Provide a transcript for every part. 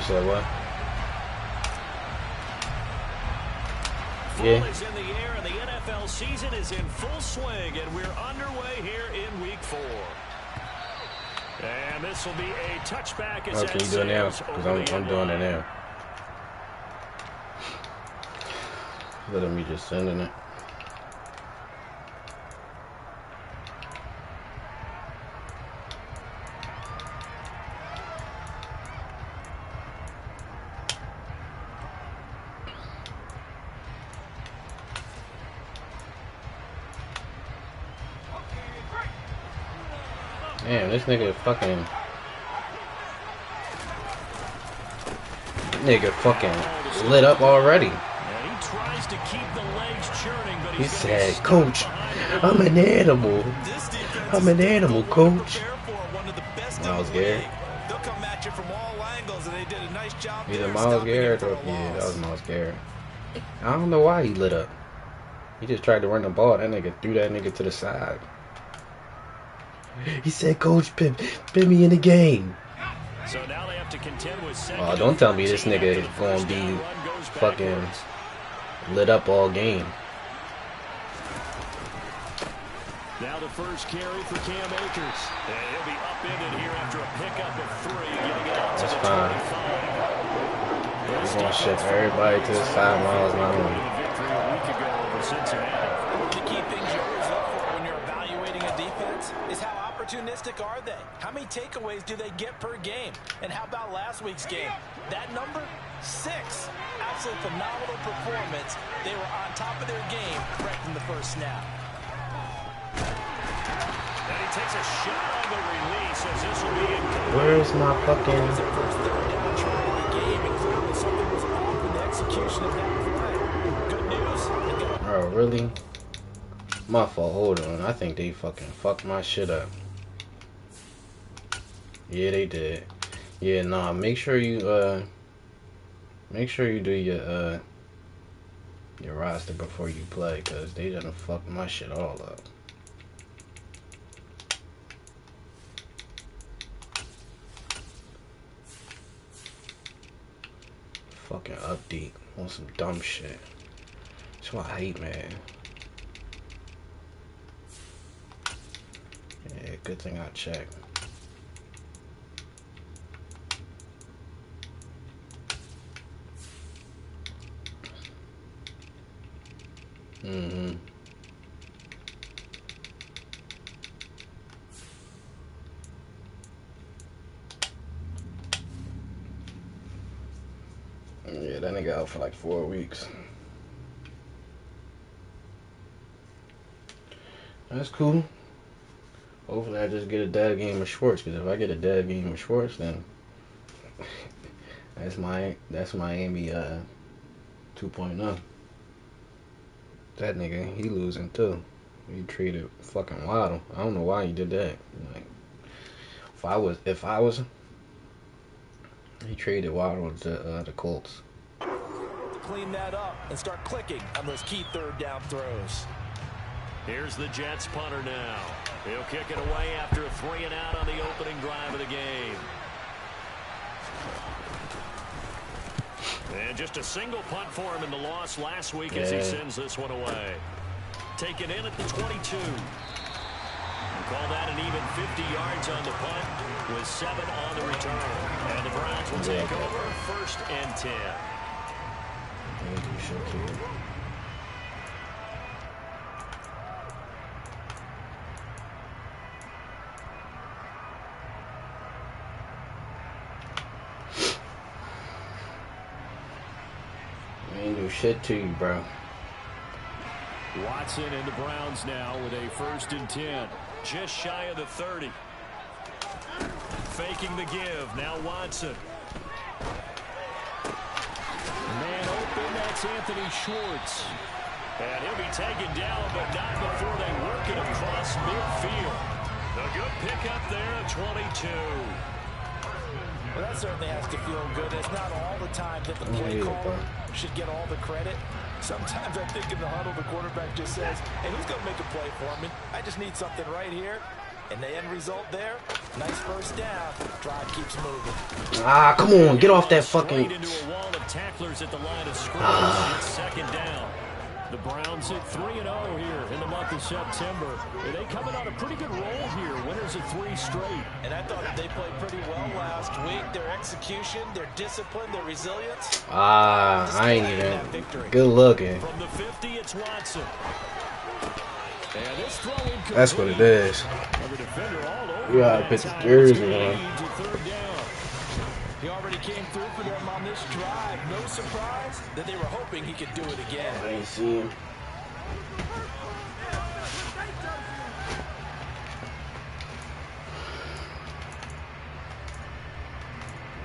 You said what? Fall is in the air, and the NFL season is in full swing, and we're underway here in Week 4. And this will be a touchback. Oh, can you do it now? Because I'm doing it now. Look at me just sending it. Damn, this nigga fucking lit up already. He said, "Coach, I'm an animal. I'm an animal, Coach." Miles Garrett. Either Miles Garrett or yeah, that was Miles Garrett. I don't know why he lit up. He just tried to run the ball. That nigga threw that nigga to the side. He said, "Coach, put me in the game." So now they have to contend with Oh, don't tell me this nigga is gonna be fucking lit up all game. Now the first carry for Cam Akers. And he'll be upended here after a pickup of 3, getting it out to the 25. We're gonna shift everybody to the side, Miles not on. Victory a week ago over Cincinnati. The key things you always look for when you're evaluating a defense is how opportunistic are they? How many takeaways do they get per game? And how about last week's game? That number, 6. Absolutely phenomenal performance. They were on top of their game right from the first snap. And he takes a shot on the release as this will be incomplete. Where's my fucking... First third down try of the game, and clearly something was off in the execution of that play. Good news. Oh, really? My fault. Hold on. I think they fucking fucked my shit up. Yeah, they did. Yeah, nah. Make sure you do your roster before you play, cause they done fucked my shit all up. Fucking update on some dumb shit. That's what I hate, man. Yeah, good thing I checked. Yeah, that nigga out for like 4 weeks. That's cool. Hopefully I just get a dead game of Schwartz, because if I get a dead game of Schwartz, then that's Miami 2.0. That nigga, he losing too. He treated fucking Waddle. I don't know why he did that. Like, if I was, he traded Waddle to the Colts. Clean that up and start clicking on those key third down throws. Here's the Jets punter now. He'll kick it away after a 3 and out on the opening drive of the game. And just a single punt for him in the loss last week as he sends this one away. Taken in at the 22. We'll call that an even 50 yards on the punt with 7 on the return. And the Browns will take over 1st and 10. Ain't do shit to you, bro. Watson and the Browns now with a 1st and 10. Just shy of the 30. Faking the give. Now Watson. Man open. That's Anthony Schwartz. And he'll be taken down, but not before they work it across midfield. A good pickup there at 22. Well, that certainly has to feel good. It's not all the time that the play caller should get all the credit. Sometimes I think in the huddle, the quarterback just says, hey, who's going to make a play for me? I just need something right here. And the end result there, Nice first down. Drive keeps moving. Ah, come on, get off that fucking. Straight into a wall of tacklers at the line of scrimmage. It's second down. The Browns hit 3-0 here in the month of September. They coming on a pretty good roll here. Winners of 3 straight. And I thought they played pretty well last week. Their execution, their discipline, their resilience. Ah, I ain't even good looking. From the 50, it's Watson. And this throw incomplete. That's what it is. The defender all over. You gotta put the jersey on. He already came through for them on this drive. No surprise that they were hoping he could do it again. I ain't see him.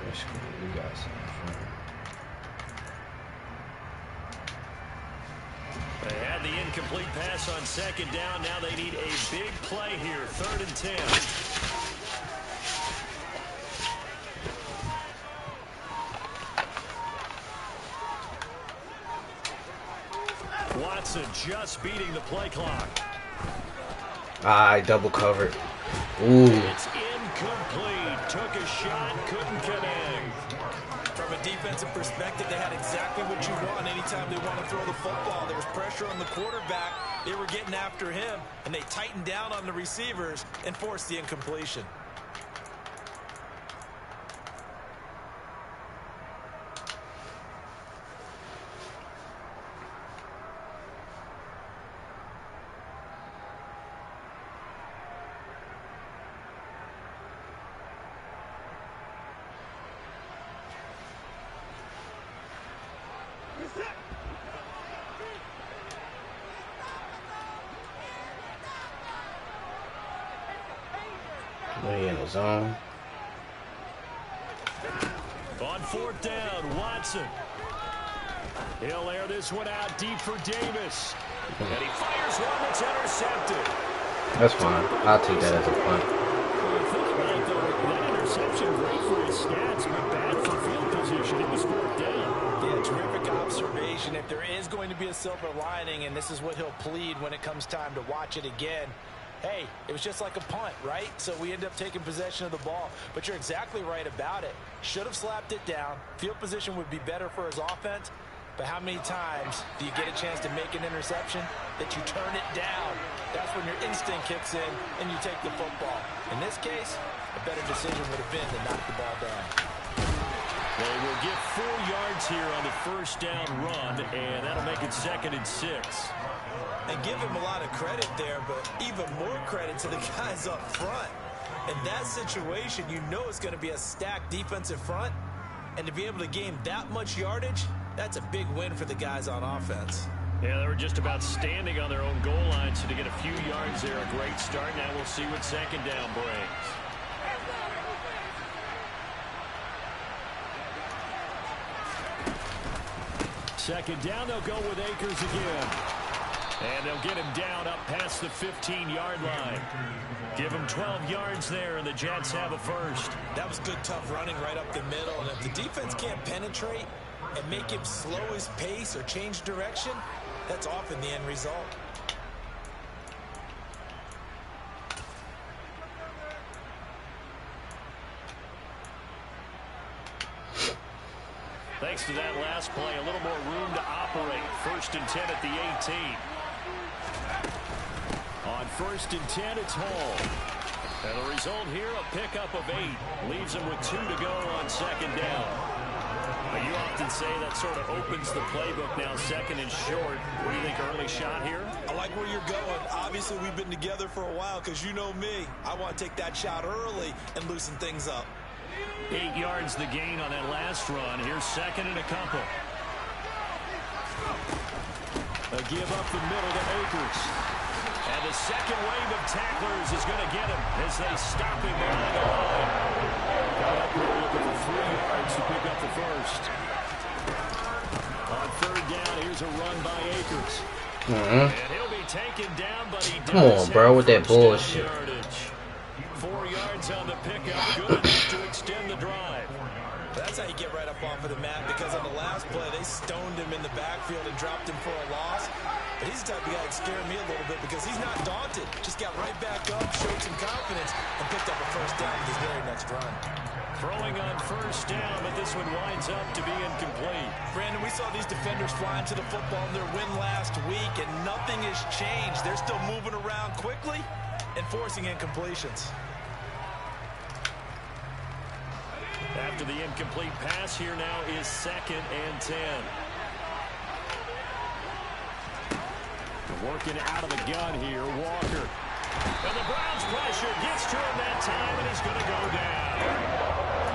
That's cool. We got something fun. They had the incomplete pass on second down. Now they need a big play here. 3rd and 10. Watson just beating the play clock. I double covered. Ooh. It's incomplete. Took a shot, couldn't connect. From a defensive perspective, they had exactly what you want anytime they want to throw the football. There was pressure on the quarterback. They were getting after him, and they tightened down on the receivers and forced the incompletion. He in the zone. On 4th down, Watson. He'll air this one out deep for Davis. And he fires one that's intercepted. That's fine. I'll take that as a punt. Think about it, though. That interception, great for his stats, but bad for field position. It was 4th down. Yeah, terrific observation. If there is going to be a silver lining, and this is what he'll plead when it comes time to watch it again, hey, it was just like a punt, right? So we end up taking possession of the ball. But you're exactly right about it. Should have slapped it down. Field position would be better for his offense. But how many times do you get a chance to make an interception that you turn it down? That's when your instinct kicks in and you take the football. In this case, a better decision would have been to knock the ball down. They will get 4 yards here on the 1st down run, and that'll make it 2nd and 6. And give him a lot of credit there, but even more credit to the guys up front. In that situation, you know it's going to be a stacked defensive front. And to be able to gain that much yardage, that's a big win for the guys on offense. Yeah, they were just about standing on their own goal line, so to get a few yards there, a great start. Now we'll see what 2nd down brings. Second down, they'll go with Akers again. And they'll get him down up past the 15-yard line. Give him 12 yards there, and the Jets have a first. That was good, tough running right up the middle. And if the defense can't penetrate and make him slow his pace or change direction, that's often the end result. Thanks to that last play, a little more room to operate. 1st and 10 at the 18. On 1st and 10, it's Hall. And the result here, a pickup of 8. Leaves him with 2 to go on 2nd down. Now, you often say that sort of opens the playbook now, 2nd and short. What do you think, early shot here? I like where you're going. Obviously, we've been together for a while because you know me. I want to take that shot early and loosen things up. 8 yards the gain on that last run. Here's 2nd and a couple. A give up the middle to Akers. And the second wave of tacklers is going to get him as they stop him behind the line. Got up here looking for 3 yards to pick up the first. On 3rd down, here's a run by Akers. And he'll be taken down, but he Come on, bro, with that bullshit. 4 yards on the pickup, good enough to extend the drive. That's how you get right up off of the mat, because on the last play, they stoned him in the backfield and dropped him for a loss. But he's the type of guy that scared me a little bit because he's not daunted. Just got right back up, showed some confidence, and picked up a first down with his very next run. Throwing on first down, but this one winds up to be incomplete. Brandon, we saw these defenders flying to the football in their win last week, and nothing has changed. They're still moving around quickly and forcing incompletions. After the incomplete pass, here now is 2nd and 10. Working out of the gun here, Walker. And the Browns pressure gets to him that time, and he's going to go down.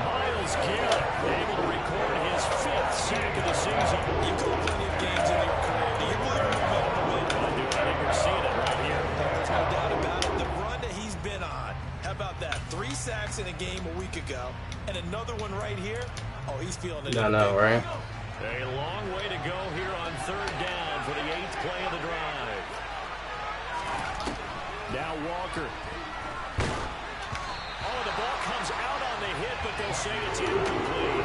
Myles Garrett able to record his 5th sack of the season. You've got plenty of games in your career. Do you believe in momentum to win? I do. I think we're seeing it right here. There's no doubt about it. The run that he's been on. How about that? 3 sacks in a game a week ago, and another one right here. Oh, he's feeling it. I know, right? A long way to go here on 3rd down for the 8th play of the drive. Now Walker. Oh, the ball comes out on the hit, but they'll say it's incomplete.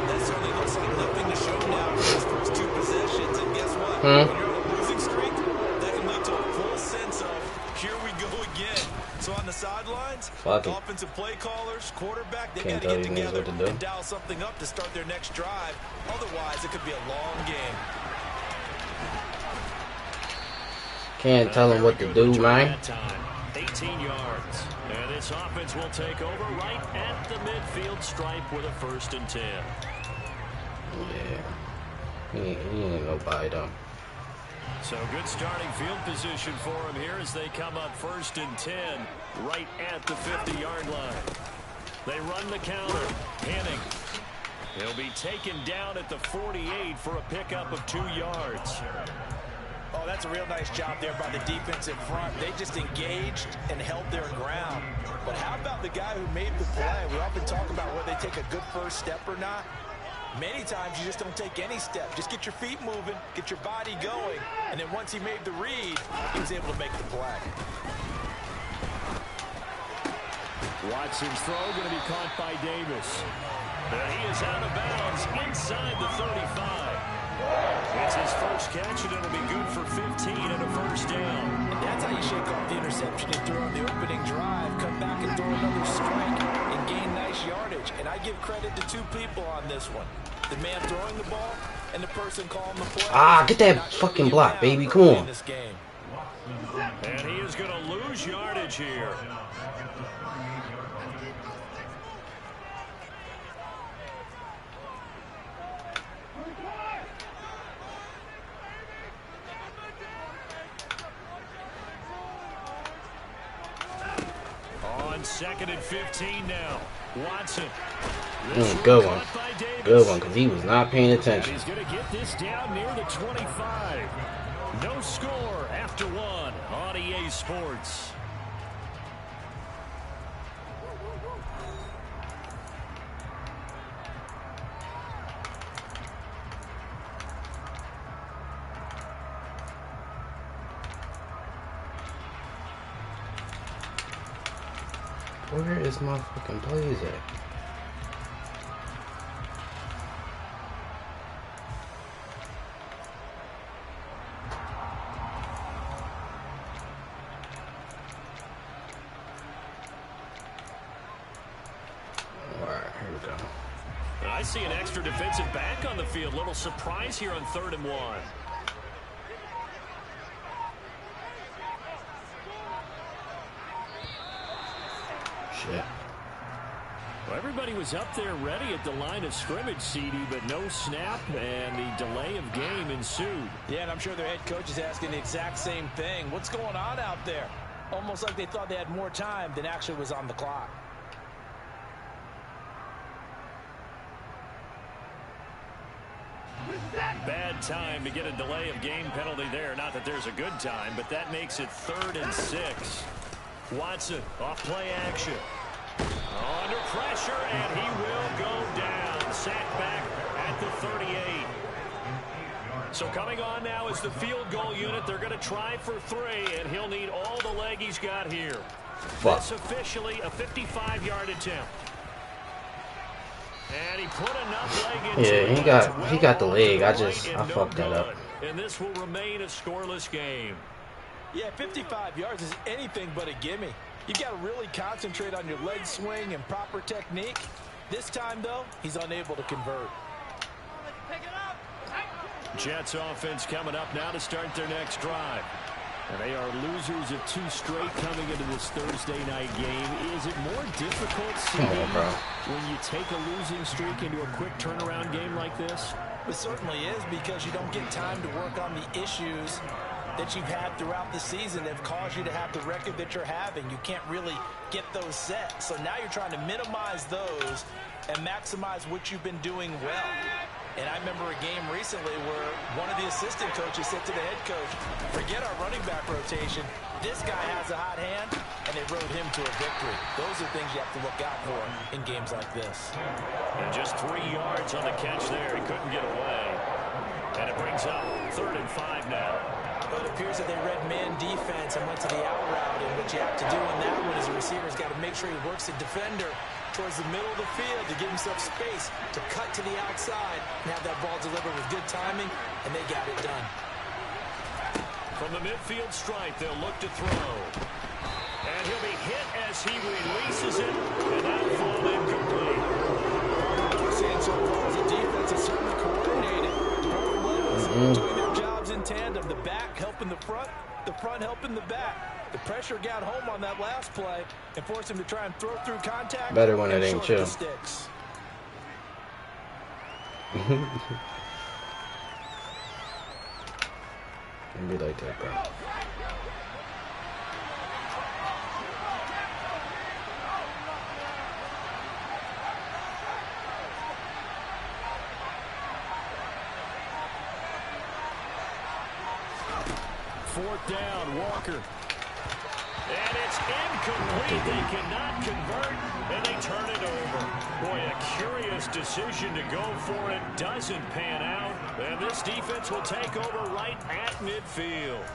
That certainly looks like nothing to show now for his first 2 possessions. And guess what? When you're on a losing streak, that can lead to a full sense of, here we go again. So on the sidelines, offensive play callers, quarterback, they got to get together and dial something up to start their next drive. Otherwise, it could be a long game. Can't tell him what to do, man. 18 yards. And this offense will take over right at the midfield stripe with a 1st and 10. Yeah. He ain't nobody, though. So good starting field position for him here as they come up 1st and 10 right at the 50-yard line. They run the counter. Henning. He'll be taken down at the 48 for a pickup of 2 yards. Oh, that's a real nice job there by the defensive front. They just engaged and held their ground. But how about the guy who made the play? We often talk about whether they take a good first step or not. Many times you just don't take any step. Just get your feet moving, get your body going, and then once he made the read, he was able to make the play. Watson's throw going to be caught by Davis. And he is out of bounds inside the 35. It's his first catch, and it'll be good for 15 and a 1st down. And that's how you shake off the interception and throw on the opening drive, come back and throw another strike, and gain nice yardage. And I give credit to 2 people on this one. The man throwing the ball and the person calling the play. Ah, get that fucking block, baby. Come on. And he is going to lose yardage here. On 2nd and 15 now. Watson. Good one. Good one, because he was not paying attention. He's going to get this down near the 25. No score after 1 on EA Sports. Where is my fucking plays at? Alright, here we go. I see an extra defensive back on the field. Little surprise here on 3rd and 1. Shit. Well, everybody was up there ready at the line of scrimmage, CD, but no snap, and the delay of game ensued. Yeah, and I'm sure their head coach is asking the exact same thing. What's going on out there? Almost like they thought they had more time than actually was on the clock. Bad time to get a delay of game penalty there. Not that there's a good time, but that makes it 3rd and 6. Watson off play action. Under pressure, and he will go down. Sack back at the 38. So coming on now is the field goal unit. They're going to try for 3, and he'll need all the leg he's got here. Fuck. That's officially a 55-yard attempt. And he put enough leg into Yeah, it. he got the leg. I And no fucked that up. good. And this will remain a scoreless game. Yeah, 55 yards is anything but a gimme. You've got to really concentrate on your leg swing and proper technique. This time, though, he's unable to convert. Jets offense coming up now to start their next drive. And they are losers of 2 straight coming into this Thursday night game. Is it more difficult when you take a losing streak into a quick turnaround game like this? It certainly is, because you don't get time to work on the issues that you've had throughout the season that have caused you to have the record that you're having. You can't really get those set. So now you're trying to minimize those and maximize what you've been doing well. And I remember a game recently where one of the assistant coaches said to the head coach, forget our running back rotation. This guy has a hot hand, and they rode him to a victory. Those are things you have to look out for in games like this. And just 3 yards on the catch there. He couldn't get away. And it brings up 3rd and 5 now. But it appears that they read man defense and went to the out route. And what you have to do in that one is the receiver's got to make sure he works the defender towards the middle of the field to give himself space to cut to the outside and have that ball delivered with good timing, and they got it done. From the midfield stripe, they'll look to throw. And he'll be hit as he releases it, and that fall incomplete. What we're seeing so far is the defense is certainly coordinated. Both levels doing their jobs in tandem. The back helping the front helping the back. The pressure got home on that last play and forced him to try and throw through contact. Better when it ain't chill. Sticks. Don't be like that, bro. Fourth down, Walker. And it's incomplete. They cannot convert, and they turn it over. Boy, a curious decision to go for it. Doesn't pan out. And this defense will take over right at midfield.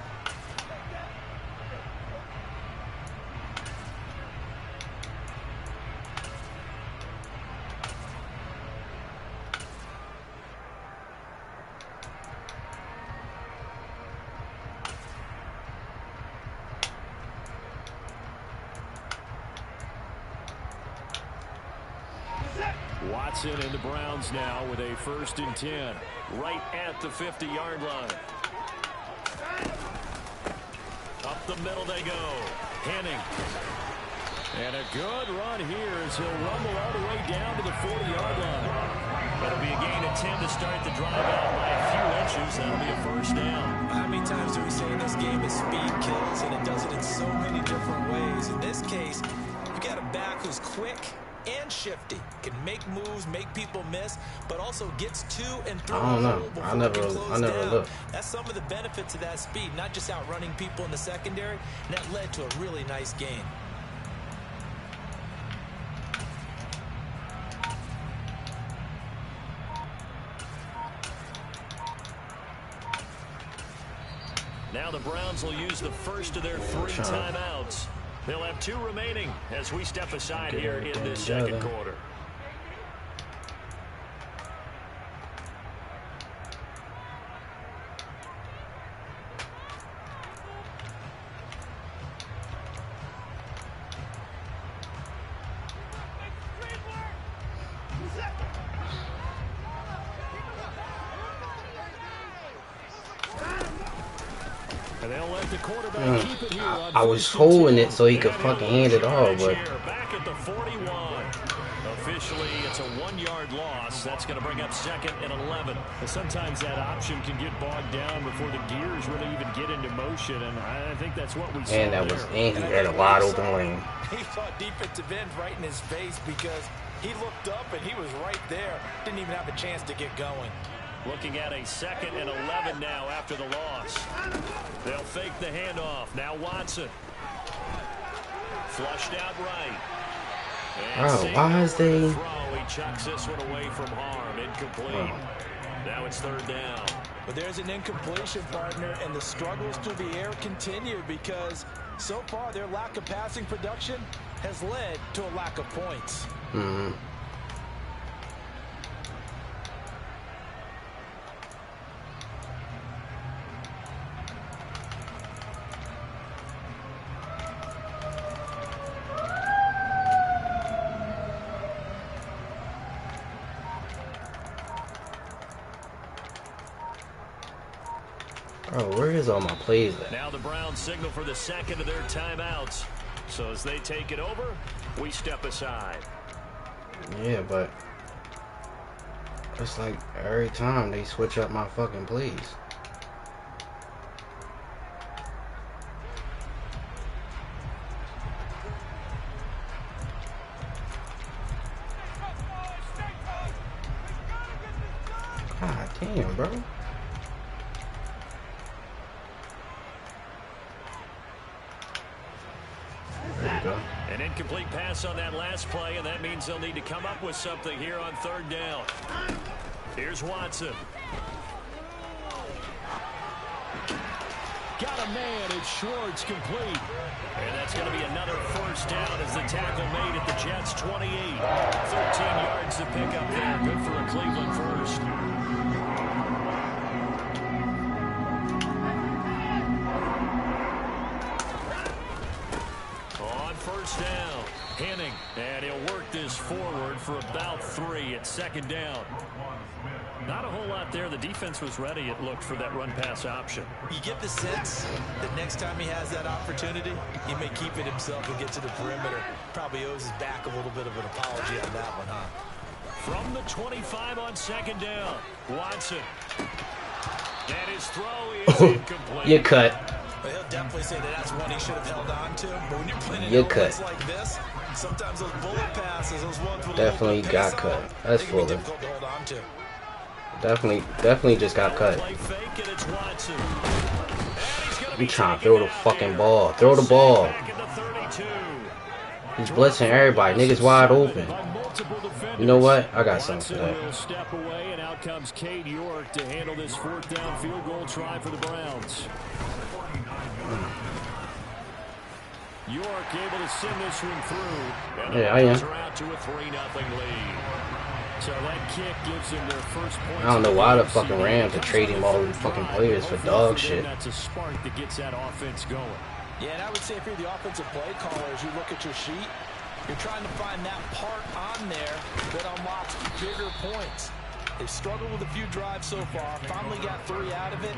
Watson and the Browns now with a 1st and 10 right at the 50-yard line. Up the middle they go. Henning. And a good run here as he'll rumble all the way down to the 40-yard line. That'll be a gain of 10 to start the drive out by a few inches. That'll be a 1st down. How many times do we say in this game that speed kills, and it does it in so many different ways? In this case, you got a back who's quick and shifty, can make moves, make people miss, but also gets to and through. I don't know. I never looked. That's some of the benefits of that speed, not just outrunning people in the secondary, and that led to a really nice game. Now the Browns will use the first of their 3 timeouts. They'll have 2 remaining as we step aside here in this second quarter. And they'll let the quarterback keep it here on I was holding it so he could fucking hand it off, but back at the 41. Officially, it's a 1-yard loss. That's going to bring up 2nd and 11. And sometimes that option can get bogged down before the gears really even get into motion, and I think that's what we saw. And that was, and he had a wide open lane. He saw defensive end right in his face because he looked up and he was right there. Didn't even have a chance to get going. Looking at a 2nd and 11 now after the loss. They'll fake the handoff. Now Watson. Flushed out right. Oh, why is they... He chucks this one away from harm. Incomplete. Now it's 3rd down. But there's an incompletion, partner, and the struggles through the air continue because so far their lack of passing production has led to a lack of points. Bro, where is all my plays at? Now the Browns signal for the second of their timeouts. So as they take it over, we step aside. Yeah, but it's like every time they switch up my fucking plays. God damn, bro. There you go. An incomplete pass on that last play, and that means they'll need to come up with something here on third down. Here's Watson. Got a man. It's Schwartz, complete. And that's going to be another first down as the tackle made at the Jets' 28. 13 yards to pick up there. Good for a Cleveland first. On first down, Henning. And he'll work this forward for about 3 at second down. Not a whole lot there. The defense was ready, it looked, for that run-pass option. You get the sense that next time he has that opportunity, he may keep it himself and get to the perimeter. Probably owes his back a little bit of an apology on that one, huh? From the 25 on second down, Watson. And his throw is incomplete. You cut. Well, he'll definitely say that that's one he should have held on to. But when you're playing an You offense cut. like this, sometimes those bullet passes, those ones with Definitely a little bit got of pace cut. on them, That's they can be Fuller. difficult to hold on to. Definitely just got cut. Play fake, and it's Watson. And he's gonna be You trying to taken throw the out fucking here. ball. Throw the ball. Back at the 32. He's blitzing everybody. Niggas wide open. You know what? I got something for Watson that. will step away, and out comes Cade York to handle this fourth down field goal try for the Browns. York able to send this one through. And the Yeah, I am. Browns are out to a 3-0 lead. So that kick gives him their first point. I don't know why the fucking Rams are trading all the fucking players for dog shit. That's a spark that gets that offense going. Yeah, and I would say if you're the offensive play caller, as you look at your sheet, you're trying to find that part on there that unlocks bigger points. They've struggled with a few drives so far. Finally got 3 out of it.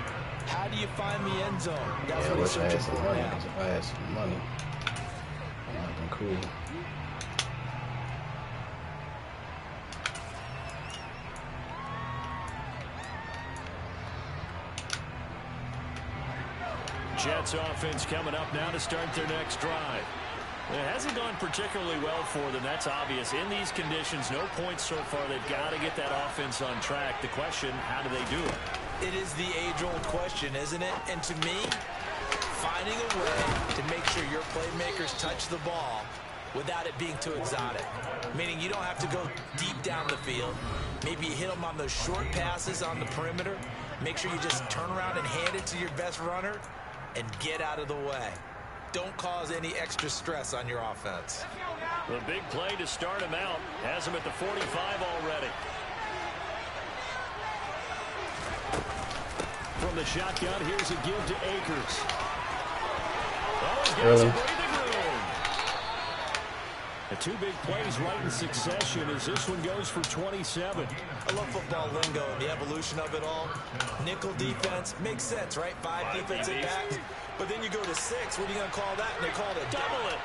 How do you find the end zone? That's Yeah, I what he's wish I had searching some for money. now. 'Cause if I had some money, that would have been cool. Jets offense coming up now to start their next drive. It hasn't gone particularly well for them. That's obvious. In these conditions, no points so far. They've got to get that offense on track. The question, how do they do it? It is the age-old question, isn't it? And to me, finding a way to make sure your playmakers touch the ball without it being too exotic. Meaning you don't have to go deep down the field. Maybe you hit them on those short passes on the perimeter. Make sure you just turn around and hand it to your best runner and get out of the way. Don't cause any extra stress on your offense. The big play to start him out. Has him at the 45 already. From the shotgun, here's a give to Akers. Oh, he gets Really? some breathing room. The 2 big plays right in succession as this one goes for 27. I love football lingo and the evolution of it all. Nickel defense makes sense, right? 5 defensive backs. But then you go to 6. What are you going to call that? And they call it a Double it.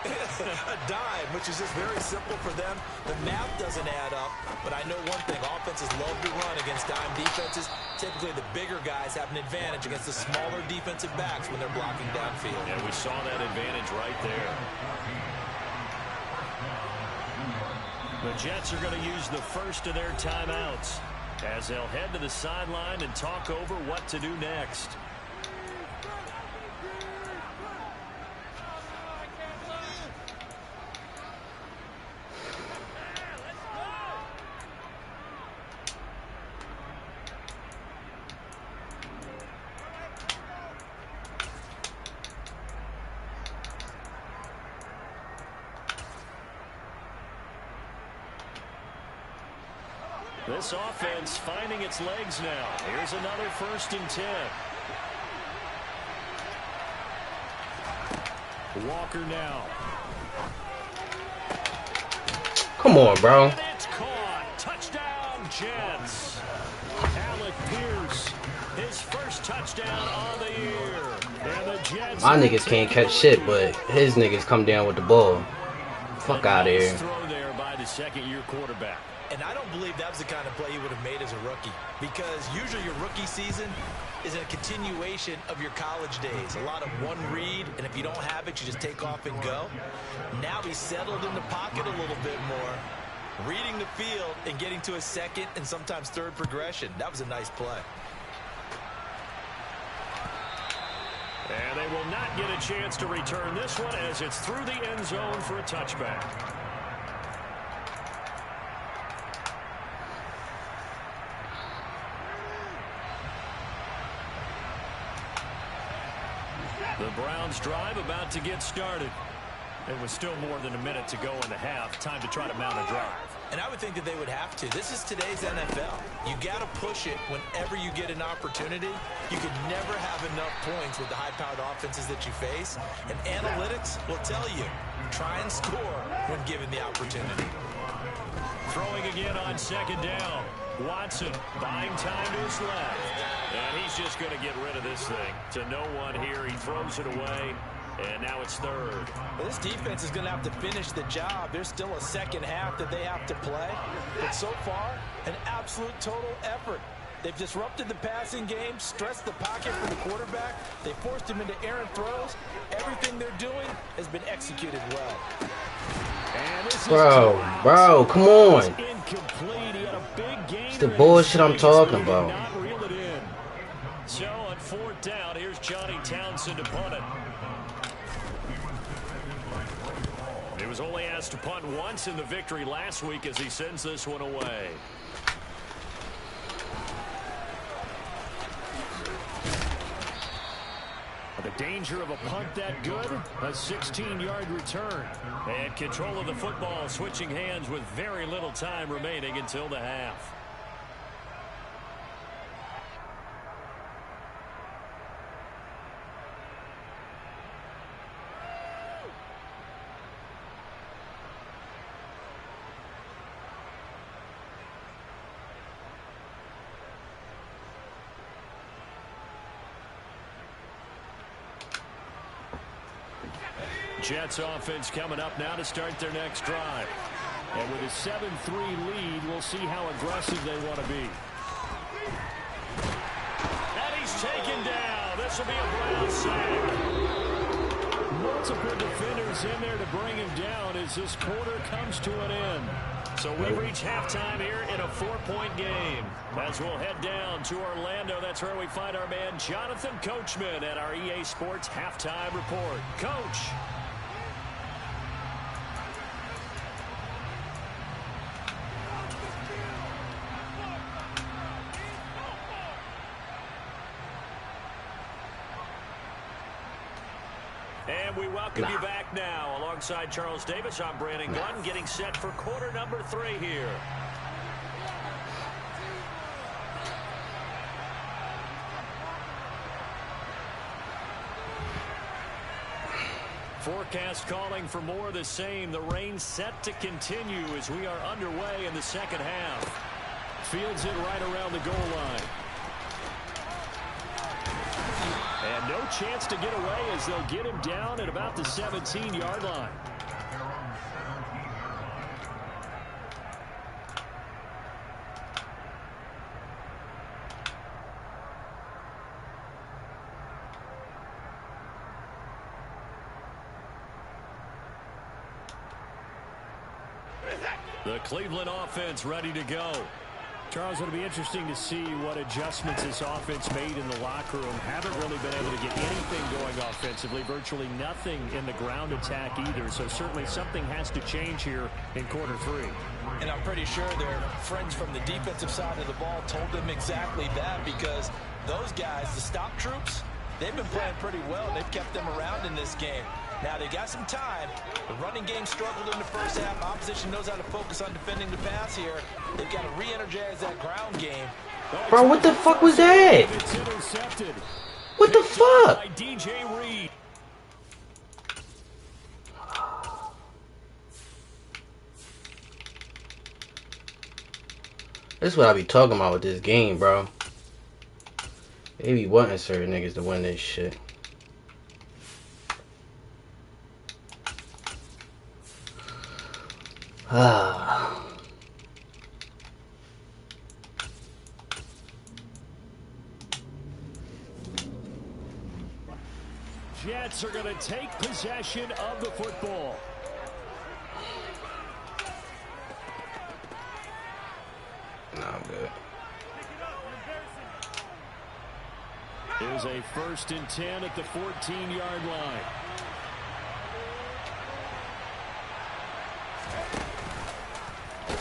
a dime, which is just very simple for them. The math doesn't add up. But I know one thing. Offenses love to run against dime defenses. Typically, the bigger guys have an advantage against the smaller defensive backs when they're blocking downfield. And we saw that advantage right there. The Jets are going to use the first of their timeouts as they'll head to the sideline and talk over what to do next. This offense finding its legs now. Here's another 1st and 10. Walker now. Come on, bro. And it's caught. Touchdown, Jets. Alec Pierce His first touchdown on the year. And the Jets My niggas can't catch shit, but his niggas come down with the ball. Fuck out of nice here. throw there by the second-year quarterback. And I don't believe that was the kind of play he would have made as a rookie, because usually your rookie season is a continuation of your college days. A lot of one read, and if you don't have it, you just take off and go. Now he's settled in the pocket a little bit more, reading the field and getting to a second and sometimes third progression. That was a nice play. And they will not get a chance to return this one as it's through the end zone for a touchback. The Browns drive about to get started. It was still more than a minute to go in the half. Time to try to mount a drive. And I would think that they would have to. This is today's NFL. You got to push it whenever you get an opportunity. You could never have enough points with the high-powered offenses that you face. And analytics will tell you, try and score when given the opportunity. Throwing again on second down. Watson buying time to his left. And he's just going to get rid of this thing. To no one here. He throws it away. And now it's third. Well, this defense is going to have to finish the job. There's still a second half that they have to play. But so far, an absolute total effort. They've disrupted the passing game, stressed the pocket for the quarterback. They forced him into errant throws. Everything they're doing has been executed well. Bro, come on. Incomplete. He had a big game. It's the bullshit I'm talking about. Not reel it in. So on fourth down, here's Johnny Townsend to punt it. He was only asked to punt once in the victory last week as he sends this one away. The danger of a punt that good, a 16-yard return. And control of the football switching hands with very little time remaining until the half. Jets offense coming up now to start their next drive. And with a 7-3 lead, we'll see how aggressive they want to be. And he's taken down. This will be a Brown sack. Multiple defenders in there to bring him down as this quarter comes to an end. So we reach halftime here in a 4-point game. As we'll head down to Orlando, that's where we find our man Jonathan Coachman at our EA Sports Halftime Report. Coach. And we welcome you back now. Alongside Charles Davis, I'm Brandon Gunn, getting set for quarter number 3 here. Forecast calling for more of the same. The rain set to continue as we are underway in the second half. Fields it right around the goal line. And no chance to get away as they'll get him down at about the 17-yard line. The Cleveland offense ready to go. Charles, it'll be interesting to see what adjustments this offense made in the locker room. Haven't really been able to get anything going offensively. Virtually nothing in the ground attack either. So certainly something has to change here in quarter 3. And I'm pretty sure their friends from the defensive side of the ball told them exactly that, because those guys, the stop troops, they've been playing pretty well. They've kept them around in this game. Now, they got some time. The running game struggled in the first half. Opposition knows how to focus on defending the pass here. They've got to re-energize that ground game. Bro, what the fuck was that? It's intercepted. What the fuck? By DJ Reed. This is what I be talking about with this game, bro. They be wanting certain niggas to win this shit. Ah. Jets are going to take possession of the football. No, I'm good. Here's a 1st and 10 at the 14-yard line.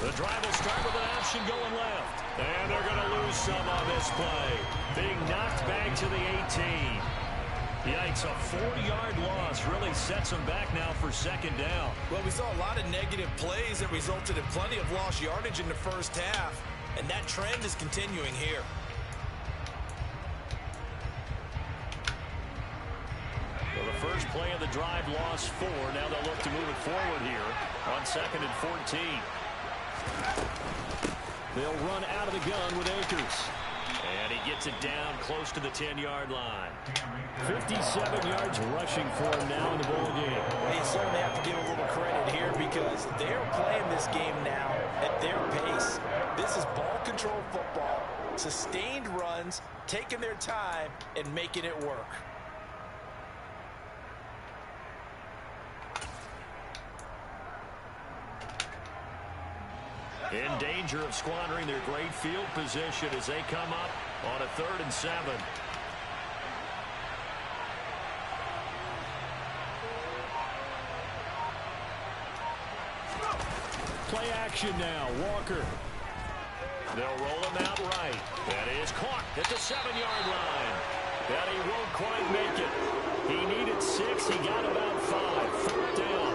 The drive will start with an option going left. And they're going to lose some on this play. Being knocked back to the 18. Yikes, a 40-yard loss really sets them back now for 2nd down. Well, we saw a lot of negative plays that resulted in plenty of lost yardage in the first half. And that trend is continuing here. Well, the first play of the drive lost 4. Now they'll look to move it forward here on 2nd and 14. They'll run out of the gun with Akers. And he gets it down close to the 10-yard line. 57 yards rushing for him now in the ball game. Well, you certainly have to give a little credit here because they're playing this game now at their pace. This is ball control football, sustained runs, taking their time, and making it work. In danger of squandering their great field position as they come up on a 3rd and 7. Play action now. Walker. They'll roll him out right. That is caught at the 7-yard line. That he won't quite make it. He needed 6. He got about 5. 4th down.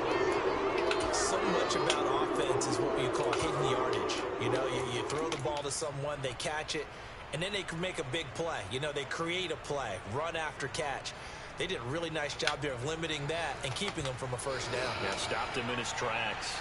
So much about offense is what you call hidden yardage. You know, you throw the ball to someone, they catch it, and then they can make a big play. You know, they create a play, run after catch. They did a really nice job there of limiting that and keeping him from a 1st down. Yeah, stopped him in his tracks.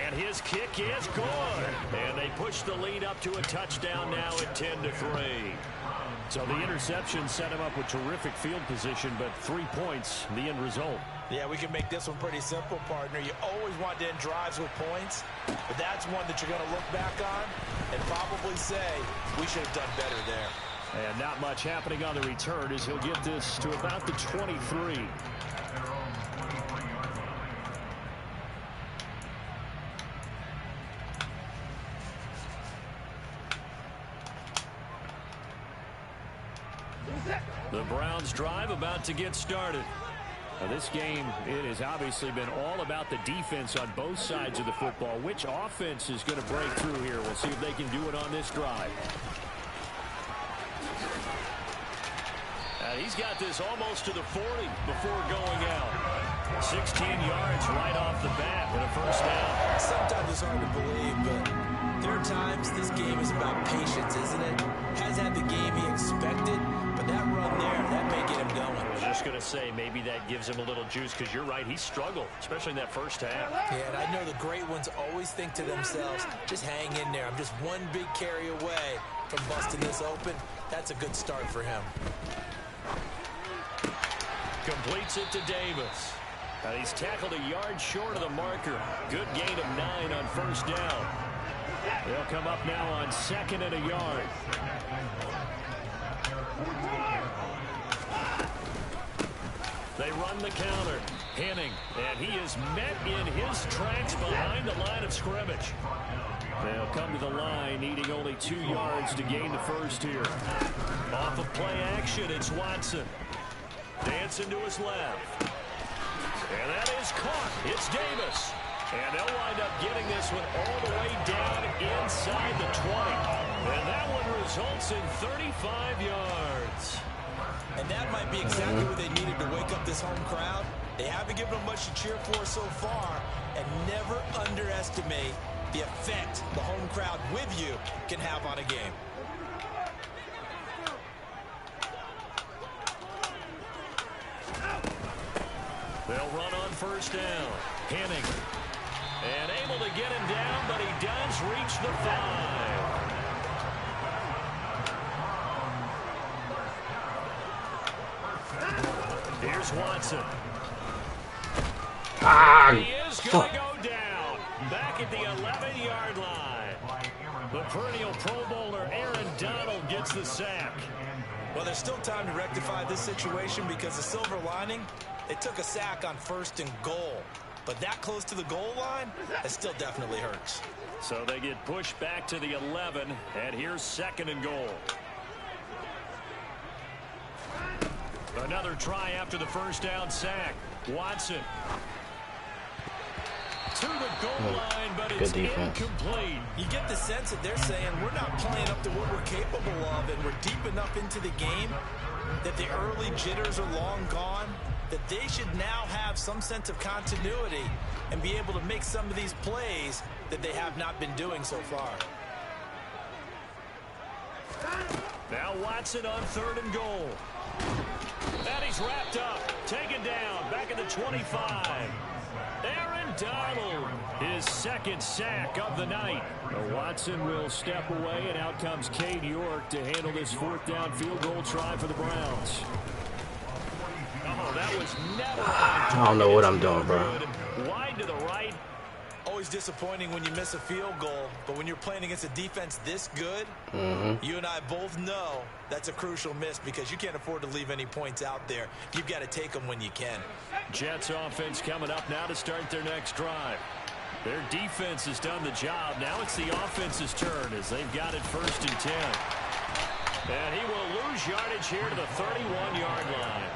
And his kick is good. And they push the lead up to a touchdown now at 10-3. So the interception set him up with terrific field position, but 3 points, the end result. Yeah, we can make this one pretty simple, partner. You always want to end drives with points, but that's one that you're going to look back on and probably say, we should have done better there. And not much happening on the return as he'll get this to about the 23. The Browns drive about to get started. Now this game, it has obviously been all about the defense on both sides of the football. Which offense is going to break through here? We'll see if they can do it on this drive. He's got this almost to the 40 before going out. 16 yards right off the bat with a 1st down. Sometimes it's hard to believe, but there are times this game is about patience, isn't it? Has had the game he expected, but that run there, that may get him going. I was just going to say, maybe that gives him a little juice because you're right, he struggled, especially in that 1st half. Yeah, and I know the great ones always think to themselves, just hang in there. I'm just one big carry away from busting this open. That's a good start for him. Completes it to Davis. He's tackled a yard short of the marker. Good gain of 9 on 1st down. They'll come up now on 2nd and a yard. They run the counter. Henning, and he is met in his tracks behind the line of scrimmage. They'll come to the line, needing only 2 yards to gain the 1st here. Off of play action, it's Watson. Dancing to his left. And that is caught. It's Davis. And they'll wind up getting this one all the way down inside the 20. And that one results in 35 yards. And that might be exactly what they needed to wake up this home crowd. They haven't given them much to cheer for so far. And never underestimate the effect the home crowd with you can have on a game. They'll run on first down. Henning. And able to get him down, but he does reach the 5. Here's Watson. He is going to go down. Back at the 11-yard line. The perennial Pro Bowler Aaron Donald gets the sack. Well, there's still time to rectify this situation because the silver lining, they took a sack on 1st and goal. But that close to the goal line, that still definitely hurts. So they get pushed back to the 11, and here's 2nd and goal. Another try after the first down sack. Watson. To the goal line, but it's incomplete. You get the sense that they're saying we're not playing up to what we're capable of, and we're deep enough into the game that the early jitters are long gone, that they should now have some sense of continuity and be able to make some of these plays that they have not been doing so far. Now Watson on 3rd and goal. And he's wrapped up, taken down, back at the 25. Aaron Donald, his 2nd sack of the night. Watson will step away, and out comes Cade York to handle this 4th down field goal try for the Browns. Oh, that was never. I don't know what I'm doing, bro. Wide to the right. Always disappointing when you miss a field goal, but when you're playing against a defense this good, you and I both know that's a crucial miss because you can't afford to leave any points out there. You've got to take them when you can. Jets offense coming up now to start their next drive. Their defense has done the job. Now it's the offense's turn as they've got it 1st and 10. And he will lose yardage here to the 31-yard line.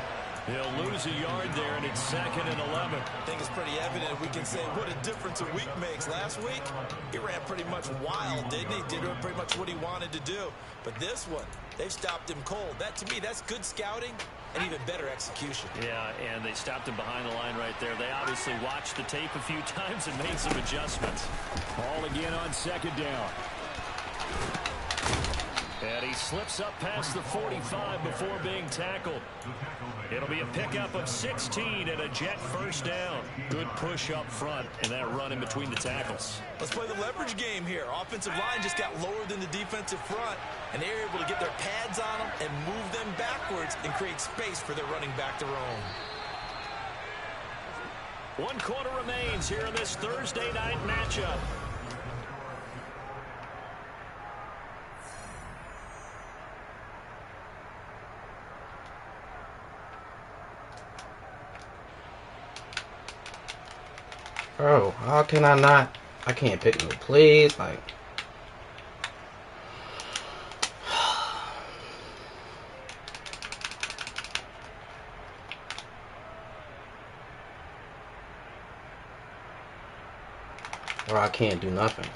He'll lose a yard there, and it's 2nd and 11. I think it's pretty evident we can say what a difference a week makes. Last week, he ran pretty much wild, didn't he? Did pretty much what he wanted to do. But this one, they've stopped him cold. That, to me, that's good scouting and even better execution. Yeah, and they stopped him behind the line right there. They obviously watched the tape a few times and made some adjustments. Ball again on 2nd down. And he slips up past the 45 before being tackled. It'll be a pickup of 16 and a Jet 1st down. Good push up front and that run in between the tackles. Let's play the leverage game here. Offensive line just got lower than the defensive front, and they were able to get their pads on them and move them backwards and create space for their running back to roam. 1 quarter remains here in this Thursday night matchup. Bro, how can I not? I can't pick no plays. Like, or I can't do nothing.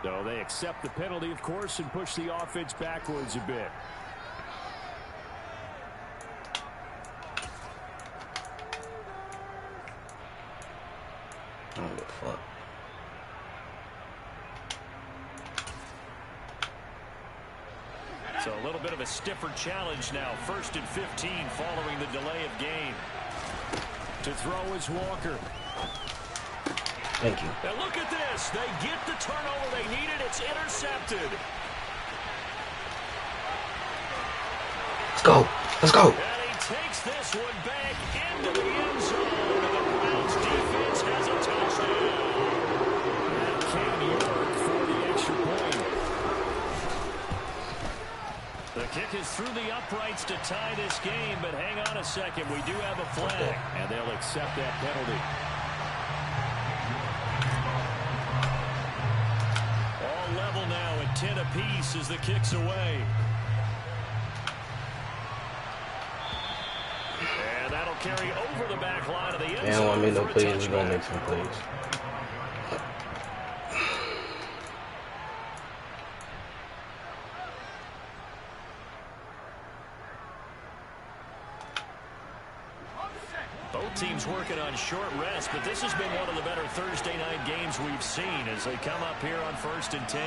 So they accept the penalty, of course, and push the offense backwards a bit. I don't give a fuck. So a little bit of a stiffer challenge now. 1st and 15 following the delay of game. To throw is Walker. Thank you. And look at this. They get the turnover they needed. It's intercepted. Let's go. Let's go. And he takes this one back into the end zone. And the Browns defense has a touchdown. And Cade York for the extra point. The kick is through the uprights to tie this game, but hang on a second. We do have a flag, and they'll accept that penalty. Level now at 10 apiece as the kick's away. And that'll carry over the back line of the end zone. They don't want me no plays. We're going to make some plays. Both teams working on short rest, but this has been one of the better Thursday night games we've seen as they come up here on 1st and 10.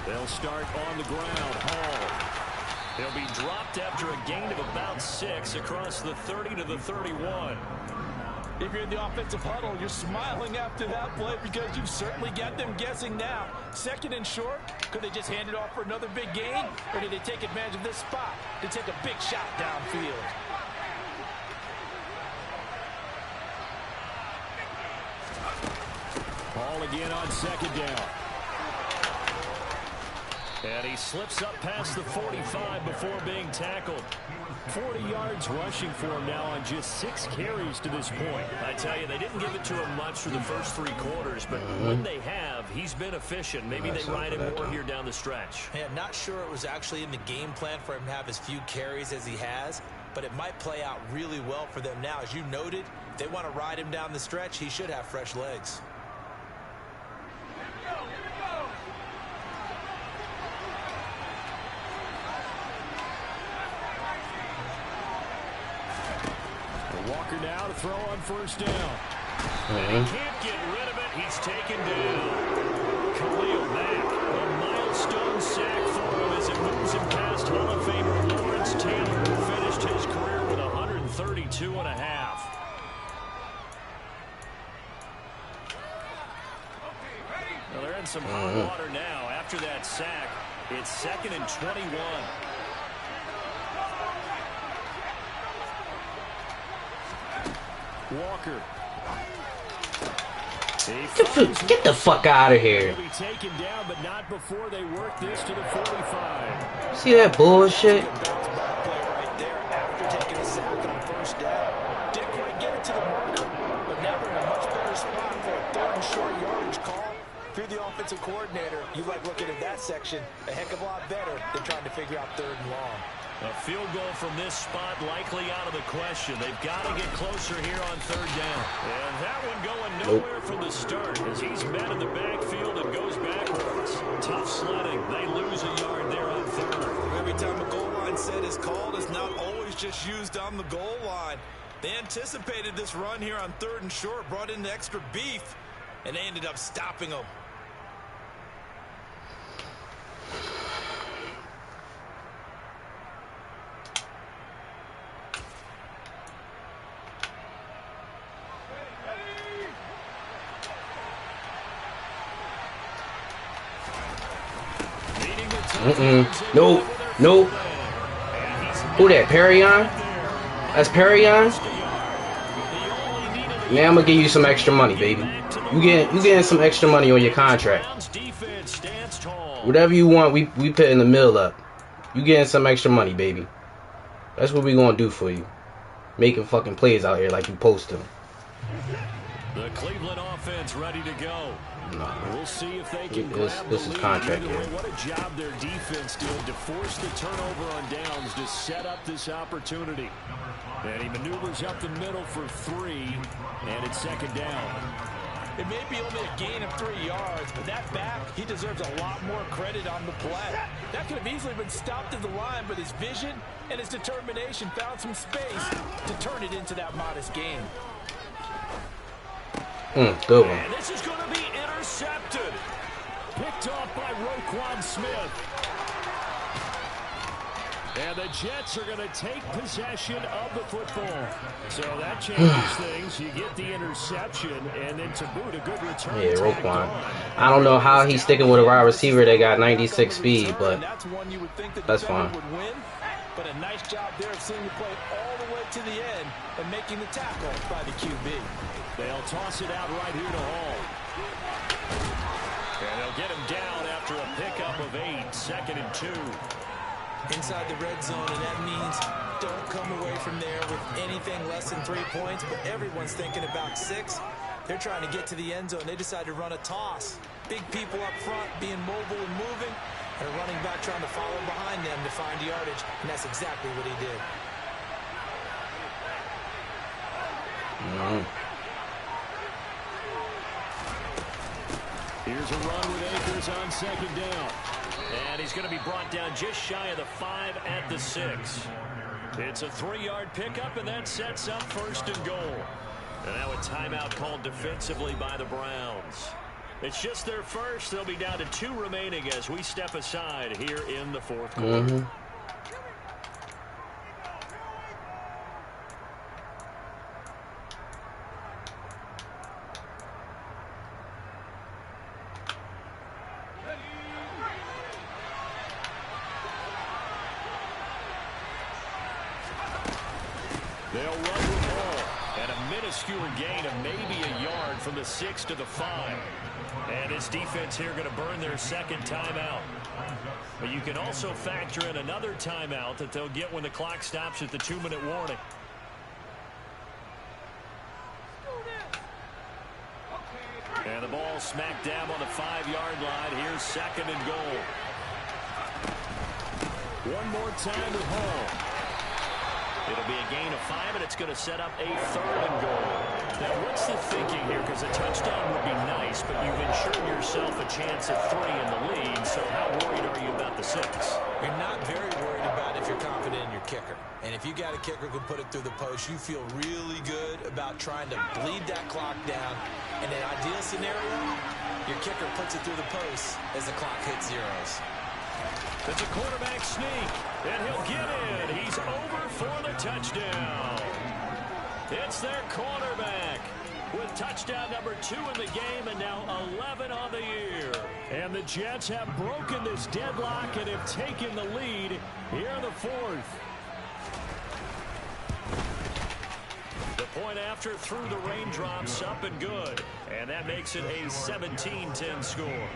They'll start on the ground. Hall. He'll be dropped after a gain of about 6 across the 30 to the 31. If you're in the offensive huddle, you're smiling after that play because you've certainly got them guessing now. 2nd and short, could they just hand it off for another big gain? Or did they take advantage of this spot to take a big shot downfield? Ball again on 2nd down. And he slips up past the 45 before being tackled. 40 yards rushing for him now on just 6 carries to this point. I tell you, they didn't give it to him much for the first 3 quarters, but when they have, he's been efficient. Maybe they ride him more here down the stretch. Yeah, not sure it was actually in the game plan for him to have as few carries as he has, but it might play out really well for them now. As you noted, if they want to ride him down the stretch, he should have fresh legs. Walker now to throw on 1st down. Can't get rid of it. He's taken down. Khalil Mack, a milestone sack for him as it moves him past Hall of Famer Lawrence Taylor, who finished his career with 132 and a half. Well, they're in some hot water now. After that sack, it's 2nd and 21. Walker. Get the fuck out of here. He'll be taken down, but not before they work this to the 45. See that bullshit? Right there after taking a sack on 1st down. Didn't quite get it to the marker, but now they're in a much better spot for a 3rd and short yardage call. If you're the offensive coordinator, you like looking at that section a heck of a lot better than trying to figure out 3rd and long. A field goal from this spot likely out of the question. They've got to get closer here on 3rd down. And that one going nowhere from the start as he's met in the backfield and goes backwards. Tough sledding. They lose a yard there on 3rd. Every time a goal line set is called, it's not always just used on the goal line. They anticipated this run here on 3rd and short, brought in the extra beef, and they ended up stopping them. Nope. Nope. Who that? Perrion? That's Perrion? Now I'm gonna give you some extra money, baby. You getting some extra money on your contract. Whatever you want, we put in the middle up. You getting some extra money, baby. That's what we gonna do for you. Making fucking plays out here like you supposed to. The Cleveland offense ready to go. No. We'll see if they can This is contract here. What a job their defense did to force the turnover on downs to set up this opportunity. And he maneuvers up the middle for 3, and it's 2nd down. It may be only a gain of 3 yards, but that back, he deserves a lot more credit on the play. That could have easily been stopped at the line, but his vision and his determination found some space to turn it into that modest gain. Good one. And this is going to be intercepted. Picked off by Roquan Smith. And the Jets are going to take possession of the football. So that changes things. You get the interception, and then to boot, a good return. Yeah, Roquan. I don't know how he's sticking with a wide receiver that got 96 speed, but that's fine. But a nice job there of seeing the play all the way to the end and making the tackle by the QB. They'll toss it out right here to Hall. And they'll get him down after a pickup of 8, 2nd and 2. Inside the red zone, and that means don't come away from there with anything less than 3 points, but everyone's thinking about 6. They're trying to get to the end zone. They decide to run a toss. Big people up front being mobile and moving, and a running back trying to follow behind them to find yardage, and that's exactly what he did. Here's a run with Akers on second down. And he's going to be brought down just shy of the 5 at the 6. It's a 3-yard pickup, and that sets up 1st and goal. And now a timeout called defensively by the Browns. It's just their first. They'll be down to 2 remaining as we step aside here in the 4th quarter. They'll run the ball at a minuscule gain of maybe a yard from the 6 to the 5. And this defense here going to burn their 2nd timeout. But you can also factor in another timeout that they'll get when the clock stops at the 2-minute warning. And the ball smack dab on the 5-yard line. Here's 2nd and goal. One more time with Hall. It'll be a gain of 5, and it's going to set up a 3rd and goal. Now, what's the thinking here? Because a touchdown would be nice, but you've ensured yourself a chance at 3 in the lead, so how worried are you about the 6? You're not very worried about if you're confident in your kicker. And if you got a kicker who can put it through the post, you feel really good about trying to bleed that clock down. In an ideal scenario, your kicker puts it through the post as the clock hits zeros. It's a quarterback sneak, and he'll get in. He's over for the touchdown. It's their quarterback with touchdown number 2 in the game, and now 11 on the year. And the Jets have broken this deadlock and have taken the lead here in the 4th. The point after through the raindrops, up and good. And that makes it a 17-10 score.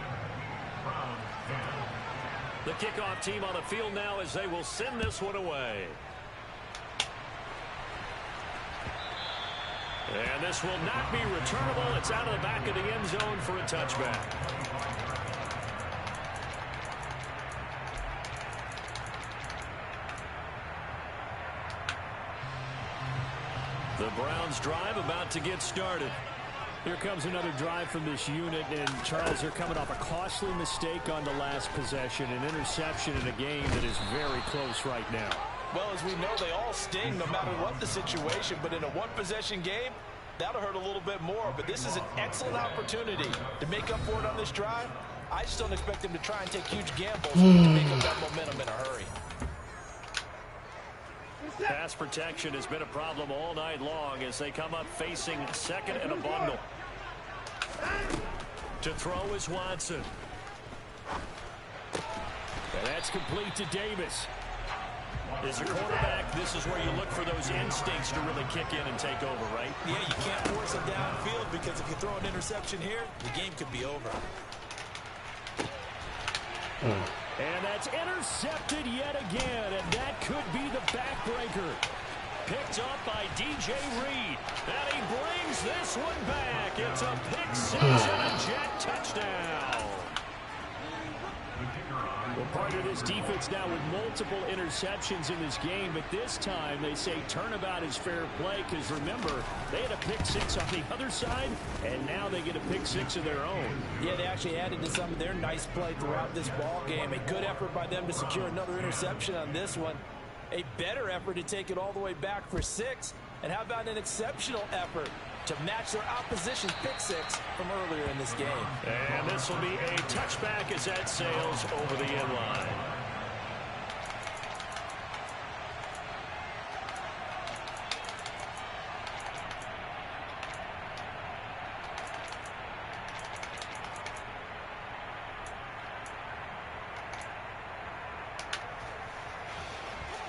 The kickoff team on the field now as they will send this one away. And this will not be returnable. It's out of the back of the end zone for a touchback. The Browns drive about to get started. Here comes another drive from this unit, and Charles, they're coming off a costly mistake on the last possession, an interception in a game that is very close right now. Well, as we know, they all sting no matter what the situation, but in a one-possession game, that'll hurt a little bit more. But this is an excellent opportunity to make up for it on this drive. I just don't expect them to try and take huge gambles to make up that momentum in a hurry. Pass protection has been a problem all night long as they come up facing 2nd and a bundle. To throw is Watson. And that's complete to Davis. As a quarterback, this is where you look for those instincts to really kick in and take over, right? Yeah, you can't force it downfield because if you throw an interception here, the game could be over. And that's intercepted yet again, and that could be the backbreaker. Picked up by DJ Reed, and he brings this one back. It's a pick 6 and a Jet touchdown. Well, part of this defense now with multiple interceptions in this game, but this time they say turnabout is fair play because, remember, they had a pick 6 on the other side, and now they get a pick 6 of their own. Yeah, they actually added to some of their nice play throughout this ball game. A good effort by them to secure another interception on this one. A better effort to take it all the way back for 6. And how about an exceptional effort to match their opposition's pick 6 from earlier in this game. And this will be a touchback as that sails over the end line.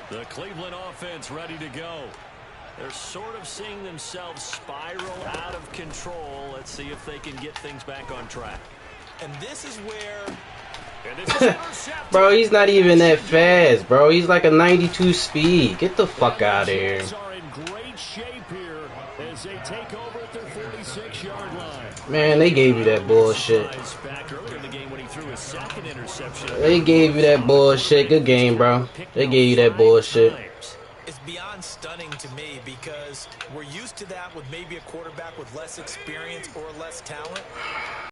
The Cleveland offense ready to go. They're sort of seeing themselves spiral out of control. Let's see if they can get things back on track. And this is where... Bro, he's not even that fast, bro. He's like a 92 speed. Get the fuck out of here. Are in great shape here as they take over at their 46-yard line. Man, they gave you that bullshit. Back earlier in the game when he threw his 2nd interception. They gave you that bullshit. Good game, bro. They gave you that bullshit. It's beyond stunning to me because we're used to that with maybe a quarterback with less experience or less talent.